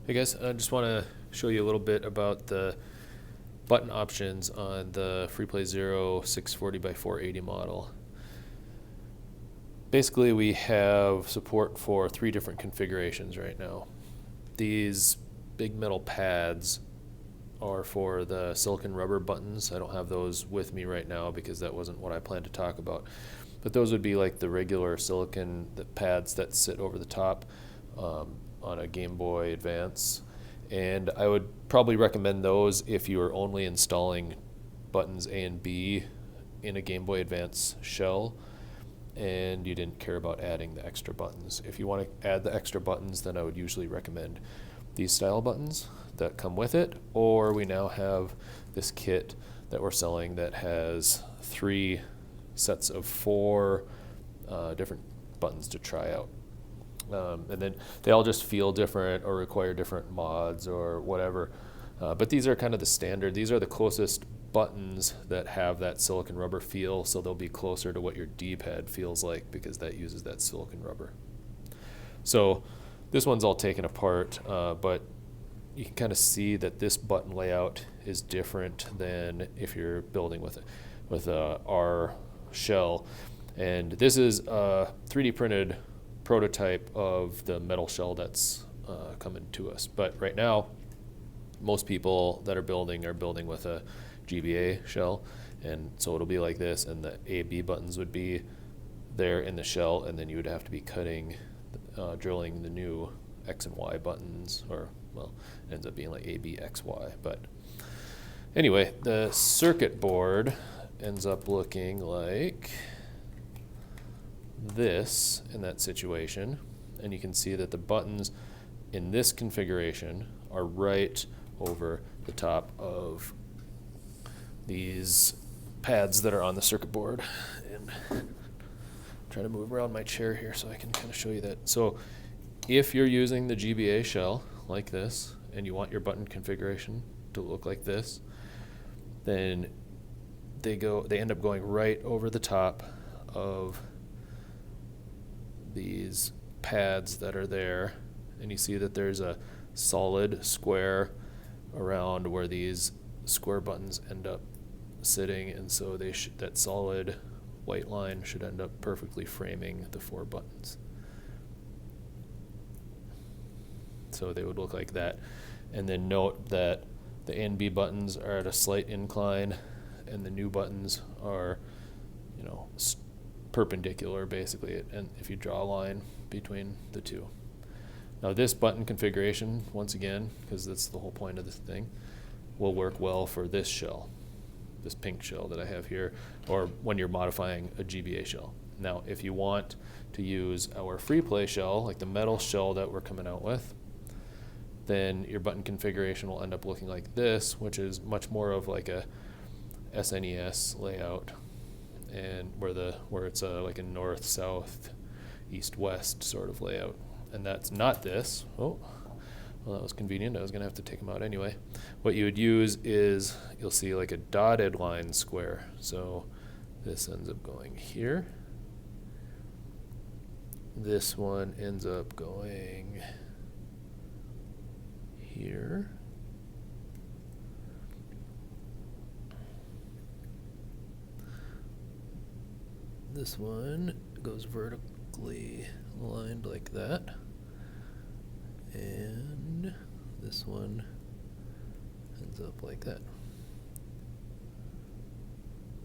Hey guys, I just want to show you a little bit about the button options on the Freeplay Zero 640 by 480 model. Basically, we have support for 3 different configurations right now. These big metal pads are for the silicon rubber buttons. I don't have those with me right now because that wasn't what I planned to talk about. But those would be like the regular silicon pads that sit over the top on a Game Boy Advance. And I would probably recommend those if you are only installing buttons A and B in a Game Boy Advance shell and you didn't care about adding the extra buttons. If you want to add the extra buttons, then I would usually recommend these style buttons that come with it, or we now have this kit that we're selling that has 3 sets of 4 different buttons to try out. And then they all just feel different or require different mods or whatever. But these are kind of the standard. These are the closest buttons that have that silicon rubber feel, so they'll be closer to what your D-pad feels like because that uses that silicon rubber. So this one's all taken apart, but you can kind of see that this button layout is different than if you're building with a R shell. And this is a 3D printed prototype of the metal shell that's coming to us. But right now, most people that are building with a GBA shell, and so it'll be like this, and the A, B buttons would be there in the shell, and then you would have to be cutting, drilling the new X and Y buttons, or well, it ends up being like A, B, X, Y. But anyway, the circuit board ends up looking like this in that situation, and you can see that the buttons in this configuration are right over the top of these pads that are on the circuit board. And I'm trying to move around my chair here so I can kind of show you that. So if you're using the GBA shell like this and you want your button configuration to look like this, then they end up going right over the top of these pads that are there, and you see that there's a solid square around where these square buttons end up sitting, and so that solid white line should end up perfectly framing the 4 buttons. So they would look like that. And then note that the A and B buttons are at a slight incline, and the new buttons are, perpendicular basically, and if you draw a line between the two. Now this button configuration, once again, because that's the whole point of this thing, will work well for this shell, this pink shell that I have here, or when you're modifying a GBA shell. Now if you want to use our Freeplay shell, like the metal shell that we're coming out with, then your button configuration will end up looking like this, which is much more of like a SNES layout, and where it's like a north, south, east, west sort of layout. And that's not this. Oh, well, that was convenient. I was going to have to take them out anyway. What you would use is, you'll see like a dotted line square. So this ends up going here. This one ends up going here. This one goes vertically aligned like that, and this one ends up like that.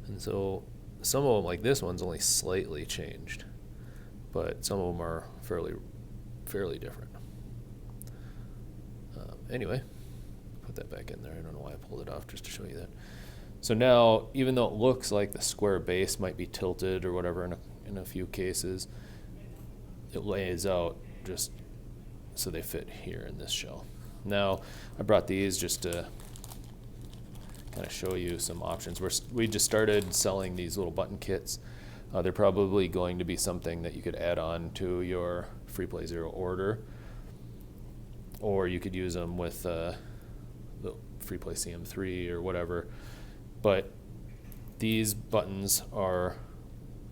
And so some of them, like this one's only slightly changed, but some of them are fairly different. Anyway, put that back in there. I don't know why I pulled it off, just to show you that. So now, even though it looks like the square base might be tilted or whatever in a few cases, it lays out just so they fit here in this shell. Now, I brought these just to kind of show you some options. We just started selling these little button kits. They're probably going to be something that you could add on to your Freeplay Zero order, or you could use them with the Freeplay CM3 or whatever. But these buttons are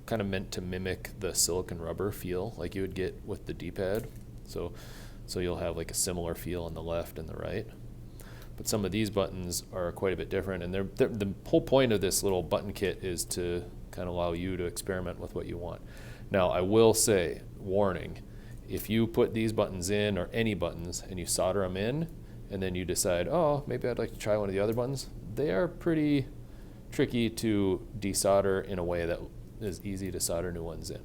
kind of meant to mimic the silicon rubber feel like you would get with the D-pad. So So you'll have like a similar feel on the left and the right. But some of these buttons are quite a bit different, and the whole point of this little button kit is to kind of allow you to experiment with what you want. Now, I will say, warning, if you put these buttons in, or any buttons, and you solder them in, and then you decide, oh, maybe I'd like to try one of the other buttons, they are pretty tricky to desolder in a way that is easy to solder new ones in.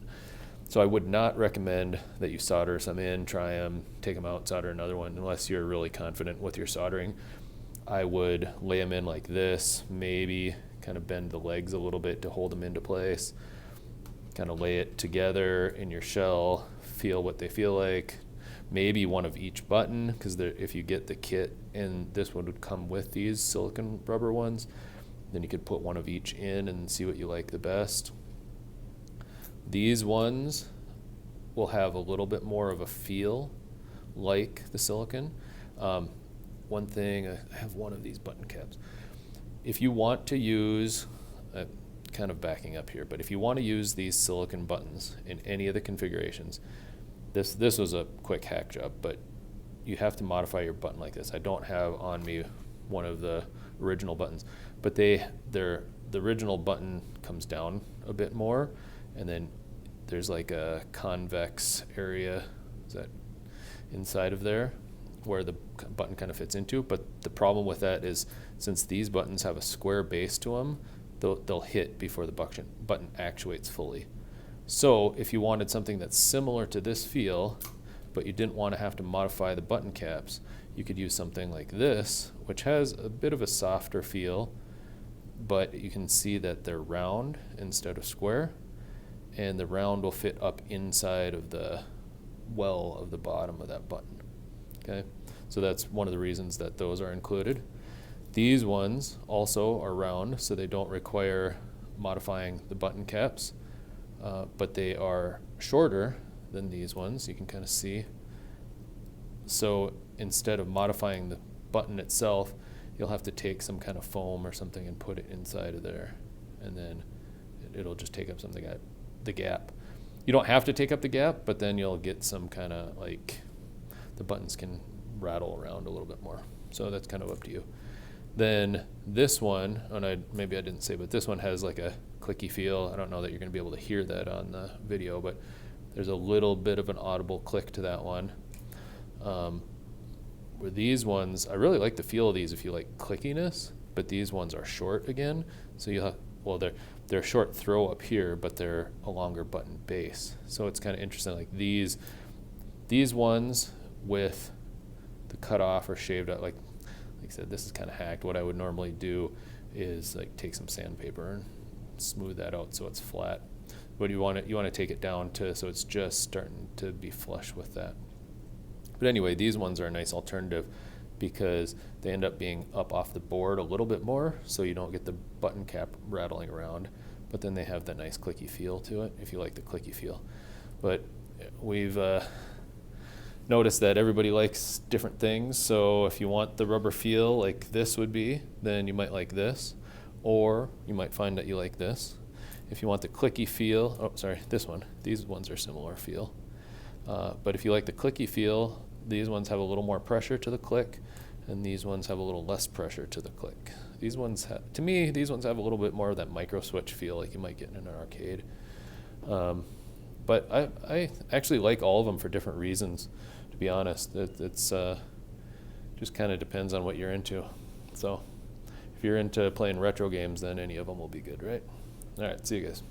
So I would not recommend that you solder some in, try them, take them out, solder another one, unless you're really confident with your soldering. I would lay them in like this, maybe kind of bend the legs a little bit to hold them into place, kind of lay it together in your shell, feel what they feel like, maybe one of each button, because if you get the kit, and this one would come with these silicone rubber ones, then you could put one of each in and see what you like the best. These ones will have a little bit more of a feel like the silicone. One thing, I have one of these button caps. If you want to use, kind of backing up here, but if you want to use these silicone buttons in any of the configurations, this was a quick hack job, but you have to modify your button like this. I don't have on me one of the original buttons, but the original button comes down a bit more, and then there's like a convex area, is that inside of there, where the button kind of fits into. But the problem with that is, since these buttons have a square base to them, they'll hit before the button actuates fully. So if you wanted something that's similar to this feel, but you didn't want to have to modify the button caps, you could use something like this, which has a bit of a softer feel, but you can see that they're round instead of square, and the round will fit up inside of the well of the bottom of that button. Okay, so that's one of the reasons that those are included. These ones also are round, so they don't require modifying the button caps, but they are shorter than these ones, you can kind of see. So instead of modifying the button itself, you'll have to take some kind of foam or something and put it inside of there, and then it'll just take up something at the gap. You don't have to take up the gap, but then you'll get some kind of like, the buttons can rattle around a little bit more. So that's kind of up to you. Then this one, and maybe I didn't say, but this one has like a clicky feel. I don't know that you're going to be able to hear that on the video, but there's a little bit of an audible click to that one. Where these ones, I really like the feel of these if you like clickiness, but these ones are short again. So you have, well, they're short throw up here, but they're a longer button base. So it's kind of interesting. Like these ones with the cut off or shaved out, like I said, this is kind of hacked. What I would normally do is like take some sandpaper and smooth that out so it's flat. But you want to take it down so it's just starting to be flush with that. But anyway, these ones are a nice alternative because they end up being up off the board a little bit more, so you don't get the button cap rattling around, but then they have that nice clicky feel to it if you like the clicky feel. But we've noticed that everybody likes different things, so if you want the rubber feel like this would be, then you might like this, or you might find that you like this. If you want the clicky feel, oh sorry, this one, these ones are similar feel. But if you like the clicky feel, these ones have a little more pressure to the click, and these ones have a little less pressure to the click. These ones, to me, these ones have a little bit more of that micro switch feel like you might get in an arcade. But I actually like all of them for different reasons, to be honest. It's just kind of depends on what you're into. So if you're into playing retro games, then any of them will be good, right? All right, see you guys.